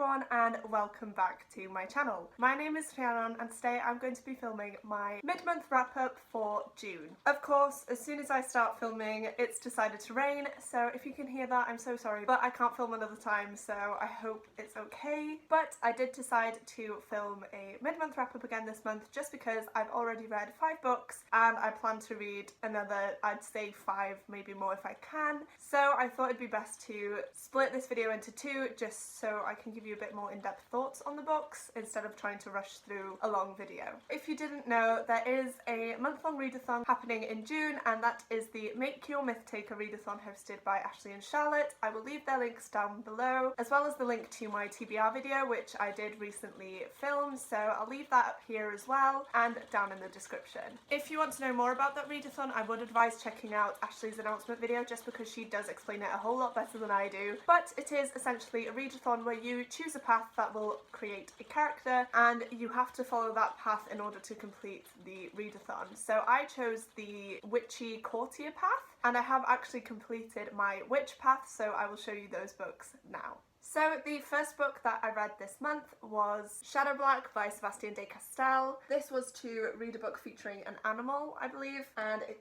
everyone and welcome back to my channel. My name is Readathon and today I'm going to be filming my mid-month wrap-up for June. Of course, as soon as I start filming, it's decided to rain, so if you can hear that, I'm so sorry, but I can't film another time, so I hope it's okay. But I did decide to film a mid-month wrap-up again this month just because I've already read 5 books and I plan to read another, I'd say 5, maybe more if I can. So I thought it'd be best to split this video into 2 just so I can give you a bit more in-depth thoughts on the books instead of trying to rush through a long video. If you didn't know, there is a month-long readathon happening in June, and that is the Make Your Myth Taker readathon hosted by Ashley and Charlotte. I will leave their links down below, as well as the link to my TBR video, which I did recently film, so I'll leave that up here as well and down in the description. If you want to know more about that readathon, I would advise checking out Ashley's announcement video just because she does explain it a whole lot better than I do. But it is essentially a readathon where you choose a path that will create a character and you have to follow that path in order to complete the readathon. So I chose the witchy courtier path and I have actually completed my witch path, so I will show you those books now. So the first book that I read this month was Shadow Black by Sebastian de Castell. This was to read a book featuring an animal, I believe, and it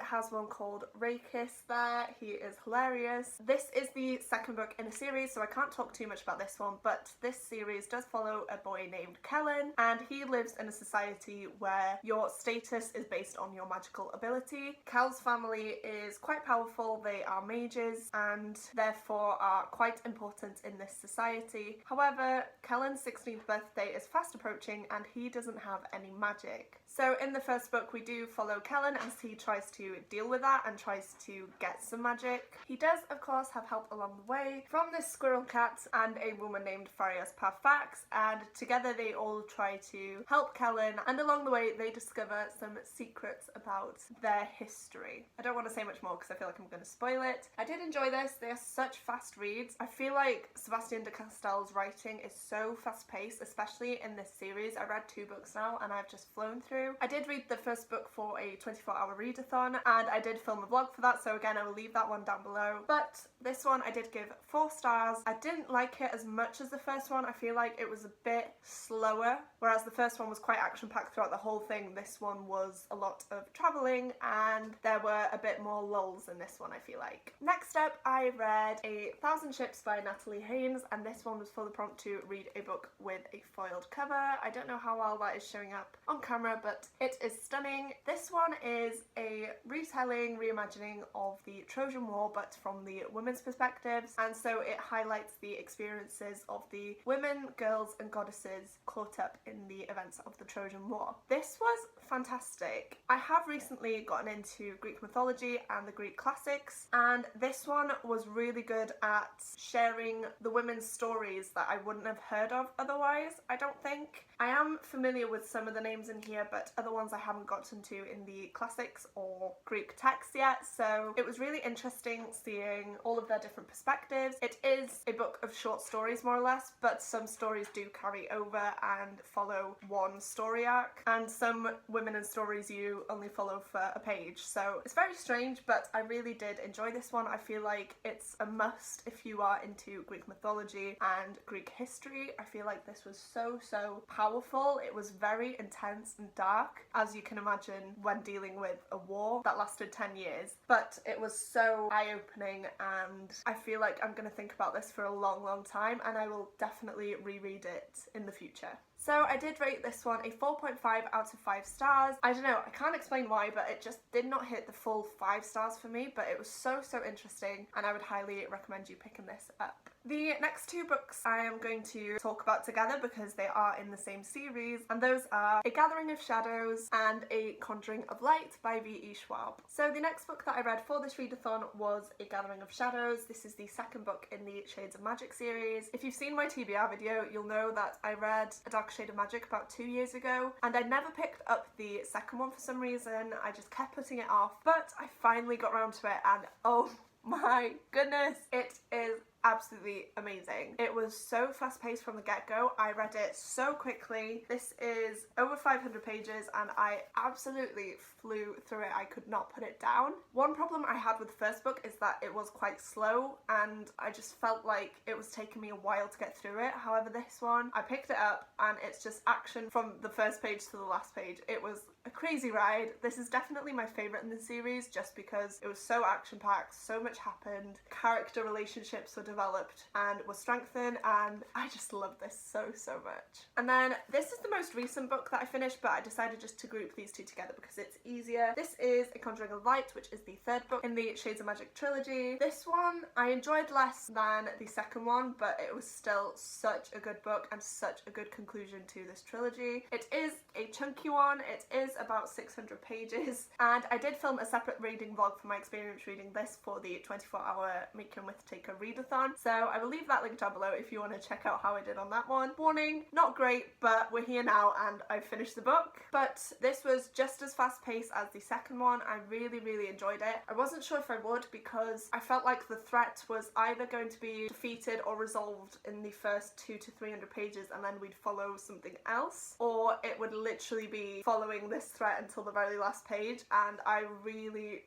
has one called Rakis there. He is hilarious. This is the second book in a series, so I can't talk too much about this one, but this series does follow a boy named Kellen, and he lives in a society where your status is based on your magical ability. Kel's family is quite powerful, they are mages, and therefore are quite important in this society. However, Kellen's 16th birthday is fast approaching and he doesn't have any magic. So in the first book we do follow Kellen as he tries to deal with that and tries to get some magic. He does of course have help along the way from this squirrel cat and a woman named Farias Parfax, and together they all try to help Kellen, and along the way they discover some secrets about their history. I don't want to say much more because I feel like I'm going to spoil it. I did enjoy this. They are such fast reads. I feel like Sebastian de Castell's writing is so fast-paced, especially in this series. I read 2 books now and I've just flown through. I did read the first book for a 24-hour readathon and I did film a vlog for that, so again I will leave that one down below. But this one I did give 4 stars. I didn't like it as much as the first one. I feel like it was a bit slower, whereas the first one was quite action-packed throughout the whole thing. This one was a lot of travelling and there were a bit more lulls in this one, I feel like. Next up I read A Thousand Ships by Natalie Haynes, and this one was for the prompt to read a book with a foiled cover. I don't know how well that is showing up on camera, but it is stunning. This one is a retelling, reimagining of the Trojan War, but from the women's perspectives, and so it highlights the experiences of the women, girls and goddesses caught up in the events of the Trojan War. This was fantastic. I have recently gotten into Greek mythology and the Greek classics, and this one was really good at sharing the women's stories that I wouldn't have heard of otherwise, I don't think. I am familiar with some of the names in here, but other ones I haven't gotten to in the classics or Greek texts yet, so it was really interesting seeing all of their different perspectives. It is a book of short stories more or less, but some stories do carry over and follow one story arc, and some women and stories you only follow for a page, so it's very strange, but I really did enjoy this one. I feel like it's a must if you are into Greek mythology and Greek history. I feel like this was so powerful. It was very intense and dark, as you can imagine when dealing with a war that lasted 10 years, but it was so eye-opening and I feel like I'm gonna think about this for a long time, and I will definitely reread it in the future. So I did rate this one a 4.5 out of 5 stars. I don't know, I can't explain why, but it just did not hit the full 5 stars for me, but it was so interesting and I would highly recommend you picking this up. The next 2 books I am going to talk about together because they are in the same series, and those are A Gathering of Shadows and A Conjuring of Light by V.E. Schwab. So the next book that I read for this readathon was A Gathering of Shadows. This is the second book in the Shades of Magic series. If you've seen my TBR video, you'll know that I read A Dark Shade of Magic about 2 years ago and I never picked up the second one for some reason. I just kept putting it off, but I finally got around to it and oh my goodness, it is absolutely amazing. It was so fast-paced from the get-go. I read it so quickly. This is over 500 pages and I absolutely flew through it. I could not put it down. One problem I had with the first book is that it was quite slow and I just felt like it was taking me a while to get through it. However, this one, I picked it up and it's just action from the first page to the last page. It was a crazy ride. This is definitely my favourite in the series just because it was so action-packed, so much happened, character relationships were developed and were strengthened, and I just love this so much. And then this is the most recent book that I finished, but I decided just to group these two together because it's easier. This is A Conjuring of Light, which is the third book in the Shades of Magic trilogy. This one I enjoyed less than the second one, but it was still such a good book and such a good conclusion to this trilogy. It is a chunky one. It is about 600 pages, and I did film a separate reading vlog for my experience reading this for the 24-hour Make Your Myth Taker Readathon, so I will leave that link down below if you want to check out how I did on that one. Warning, not great, but we're here now and I've finished the book. But this was just as fast-paced as the second one. I really enjoyed it. I wasn't sure if I would because I felt like the threat was either going to be defeated or resolved in the first 200 to 300 pages and then we'd follow something else, or it would literally be following this threat until the very last page, and I really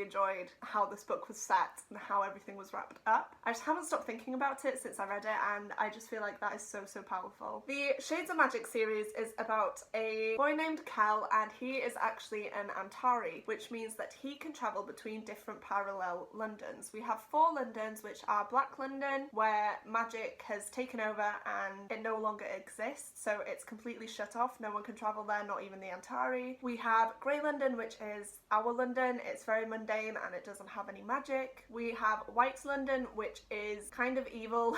enjoyed how this book was set and how everything was wrapped up. I just haven't stopped thinking about it since I read it and I just feel like that is so powerful. The Shades of Magic series is about a boy named Kel, and he is actually an Antari, which means that he can travel between different parallel Londons. We have 4 Londons, which are Black London, where magic has taken over and it no longer exists, so it's completely shut off. No one can travel there, not even the Antari. We have Grey London, which is our London. It's very mundane and it doesn't have any magic. We have White London, which is kind of evil.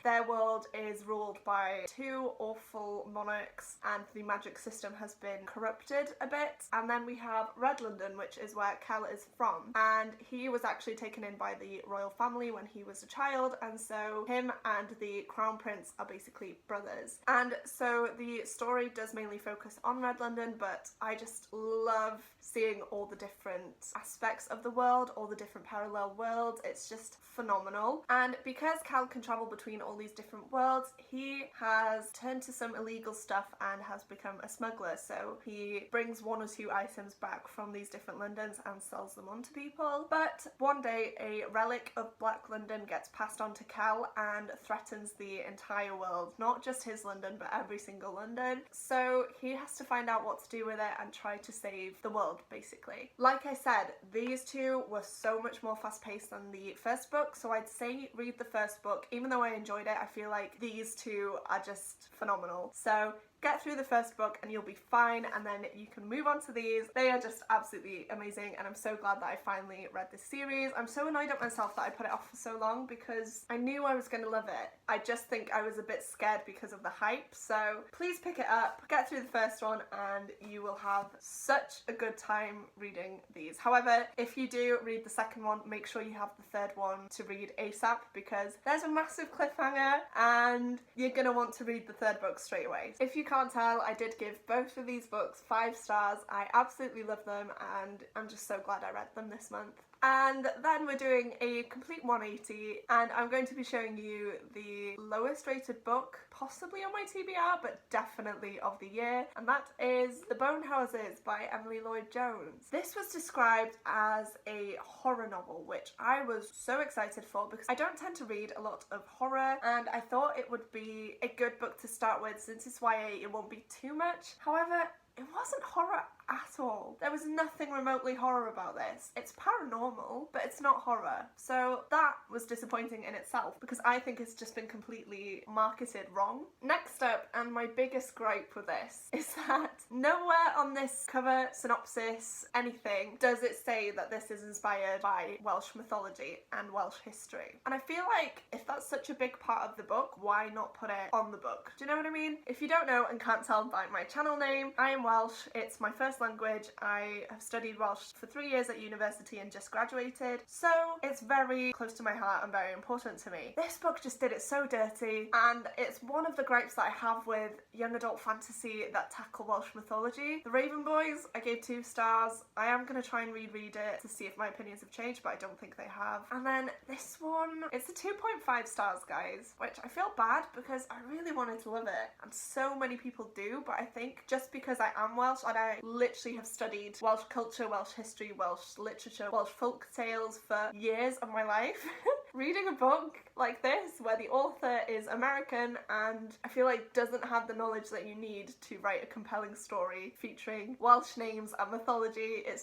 Their world is ruled by 2 awful monarchs and the magic system has been corrupted a bit. And then we have Red London, which is where Kel is from, and he was actually taken in by the royal family when he was a child, and so him and the Crown Prince are basically brothers. And so the story does mainly focus on Red London, but I just love seeing all the different aspects of the world, all the different parallel worlds. It's just phenomenal. And because Cal can travel between all these different worlds, he has turned to some illegal stuff and has become a smuggler. So he brings 1 or 2 items back from these different Londons and sells them on to people. But one day a relic of Black London gets passed on to Cal and threatens the entire world, not just his London but every single London. So he has to find out what to do with it and try to save the world, basically. Like I said, these two were so much more fast-paced than the first book, so I'd say read the first book. Even though I enjoyed it, I feel like these two are just phenomenal. So get through the first book and you'll be fine, and then you can move on to these. They are just absolutely amazing and I'm so glad that I finally read this series. I'm so annoyed at myself that I put it off for so long because I knew I was going to love it. I just think I was a bit scared because of the hype. So please pick it up, get through the first one, and you will have such a good time reading these. However, if you do read the second one, make sure you have the third one to read ASAP because there's a massive cliffhanger and you're going to want to read the third book straight away. If you can't tell, I did give both of these books 5 stars. I absolutely love them and I'm just so glad I read them this month. And then we're doing a complete 180 and I'm going to be showing you the lowest rated book possibly on my TBR, but definitely of the year, and that is The Bone Houses by Emily Lloyd-Jones. This was described as a horror novel, which I was so excited for because I don't tend to read a lot of horror and I thought it would be a good book to start with. Since it's YA, it won't be too much. However, it wasn't horror at all. There was nothing remotely horror about this. It's paranormal, but it's not horror. So that was disappointing in itself because I think it's just been completely marketed wrong. Next up, and my biggest gripe with this, is that nowhere on this cover, synopsis, anything, does it say that this is inspired by Welsh mythology and Welsh history. And I feel like if that's such a big part of the book, why not put it on the book? Do you know what I mean? If you don't know and can't tell by my channel name, I am Welsh. It's my first first language. I have studied Welsh for 3 years at university and just graduated, so it's very close to my heart and very important to me. This book just did it so dirty, and it's one of the gripes that I have with young adult fantasy that tackle Welsh mythology. The Raven Boys, I gave 2 stars. I am going to try and reread it to see if my opinions have changed, but I don't think they have. And then this one, it's a 2.5 stars, guys, which I feel bad because I really wanted to love it, and so many people do, but I think just because I am Welsh and I literally have studied Welsh culture, Welsh history, Welsh literature, Welsh folk tales for years of my life, reading a book like this where the author is American and I feel like doesn't have the knowledge that you need to write a compelling story featuring Welsh names and mythology, it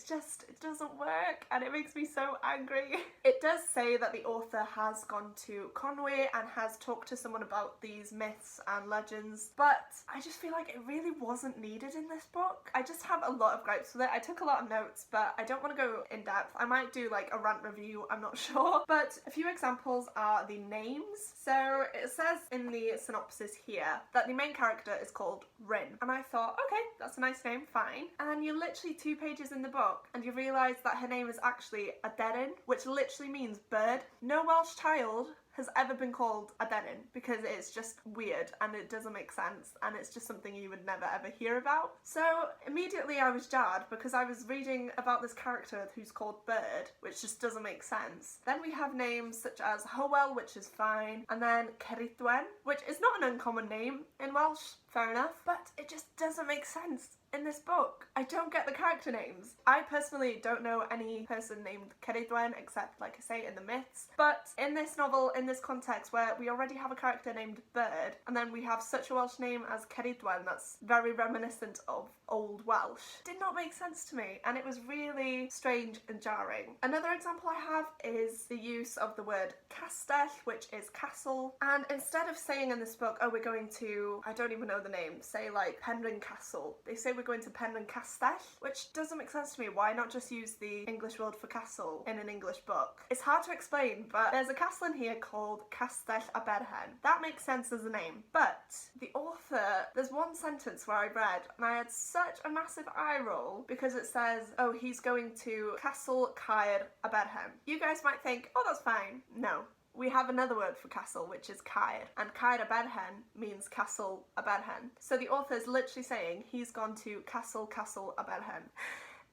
doesn't work, and it makes me so angry. It does say that the author has gone to Conwy and has talked to someone about these myths and legends, but I just feel like it really wasn't needed in this book. I just have a lot of gripes with it. I took a lot of notes, but I don't want to go in depth. I might do like a rant review, I'm not sure. But a few examples are the names. So it says in the synopsis here that the main character is called Ryn, and I thought, okay, that's a nice name, fine. And then you're literally 2 pages in the book and you realise that her name is actually Aderyn, which literally means bird. No Welsh child has ever been called Aderyn because it's just weird and it doesn't make sense, and it's just something you would never ever hear about. So immediately I was jarred because I was reading about this character who's called Bird, which just doesn't make sense. Then we have names such as Hywel, which is fine, and then Ceridwen, which is not an uncommon name in Welsh, fair enough, but it just doesn't make sense in this book. I don't get the character names. I personally don't know any person named Ceridwen except, like I say, in the myths, but in this novel, in this context where we already have a character named Bird and then we have such a Welsh name as Ceridwen that's very reminiscent of Old Welsh, did not make sense to me, and it was really strange and jarring. Another example I have is the use of the word castell, which is castle, and instead of saying in this book, oh, we're going to, I don't even know the name, say like Penrhyn Castle, they say we're going to Penrhyn Castell, which doesn't make sense to me. Why not just use the English word for castle in an English book? It's hard to explain, but there's a castle in here called Castell Aberhen. That makes sense as a name, but the author, there's one sentence where I read and I had such a massive eye roll because it says, oh, he's going to Castle Caer Aberhen. You guys might think, oh, that's fine. No. We have another word for castle, which is Caer, and Caer Aberhen means Castle Aberhen. So the author is literally saying he's gone to Castle Aberhen.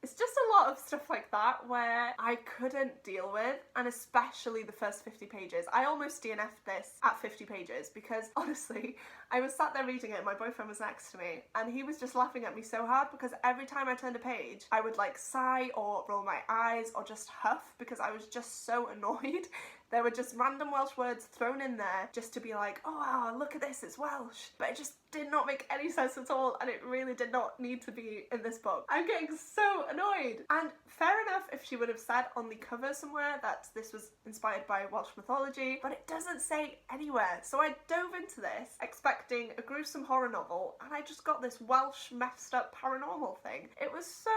It's just a lot of stuff like that where I couldn't deal with, and especially the first 50 pages. I almost DNF'd this at 50 pages because honestly, I was sat there reading it and my boyfriend was next to me and he was just laughing at me so hard because every time I turned a page, I would like sigh or roll my eyes or just huff because I was just so annoyed. There were just random Welsh words thrown in there just to be like, oh wow, look at this, it's Welsh. But it just did not make any sense at all, and it really did not need to be in this book. I'm getting so annoyed. And fair enough if she would have said on the cover somewhere that this was inspired by Welsh mythology, but it doesn't say anywhere. So I dove into this expecting a gruesome horror novel, and I just got this Welsh messed up paranormal thing. It was so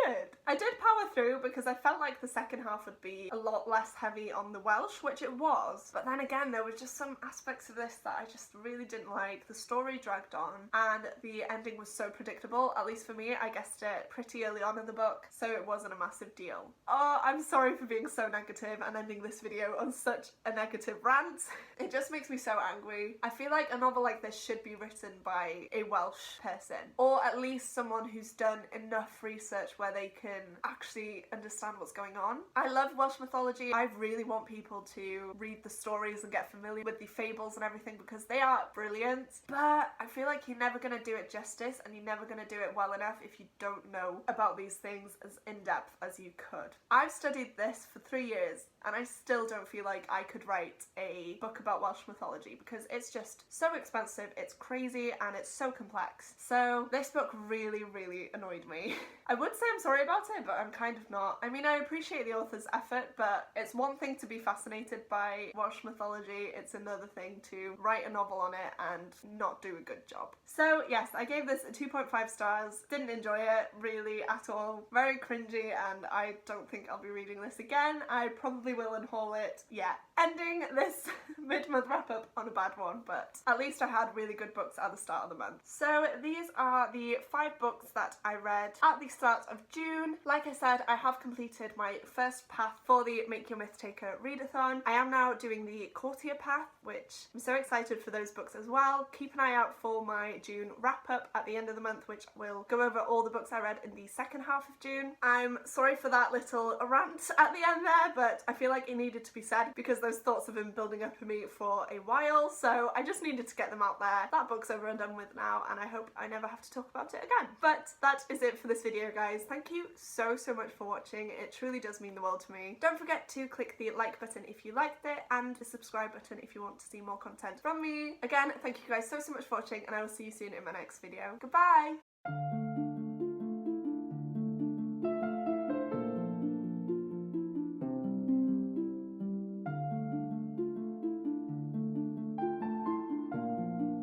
weird. I did power through because I felt like the second half would be a lot less heavy on the Welsh, which it was, but then again there were just some aspects of this that I just really didn't like. The story dragged on and the ending was so predictable, at least for me. I guessed it pretty early on in the book, so it wasn't a massive deal. Oh, I'm sorry for being so negative and ending this video on such a negative rant. It just makes me so angry. I feel like a novel like this should be written by a Welsh person, or at least someone who's done enough research where they can actually understand what's going on. I love Welsh mythology. I really want people to read the stories and get familiar with the fables and everything because they are brilliant, but I feel like you're never going to do it justice and you're never going to do it well enough if you don't know about these things as in-depth as you could. I've studied this for 3 years and I still don't feel like I could write a book about Welsh mythology because it's just so expensive, it's crazy, and it's so complex. So this book really, really annoyed me. I would say I'm sorry about it, but I'm kind of not. I mean, I appreciate the author's effort, but it's one thing to be fascinated by Welsh mythology, it's another thing to write a novel on it and not do a good job. So yes, I gave this a 2.5 stars, didn't enjoy it really at all, very cringy, and I don't think I'll be reading this again. I probably will unhaul it. Yeah, ending this mid-month wrap-up on a bad one, but at least I had really good books at the start of the month. So these are the 5 books that I read at the start of June. Like I said, I have completed my first path for the Make Your Myth Taker readathon. I am now doing the Courtier path, which I'm so excited for those books as well. Keep an eye out for my June wrap up at the end of the month, which will go over all the books I read in the second half of June. I'm sorry for that little rant at the end there, but I feel like it needed to be said because those thoughts have been building up in me for a while, so I just needed to get them out there. That book's over and done with now, and I hope I never have to talk about it again. But that is it for this video, guys. Thank you so much for watching. It truly does mean the world to me. Don't forget to click the like button if you liked it, and the subscribe button if you want to see more content from me. Again, thank you guys so much for watching, and I will see you soon in my next video. Goodbye!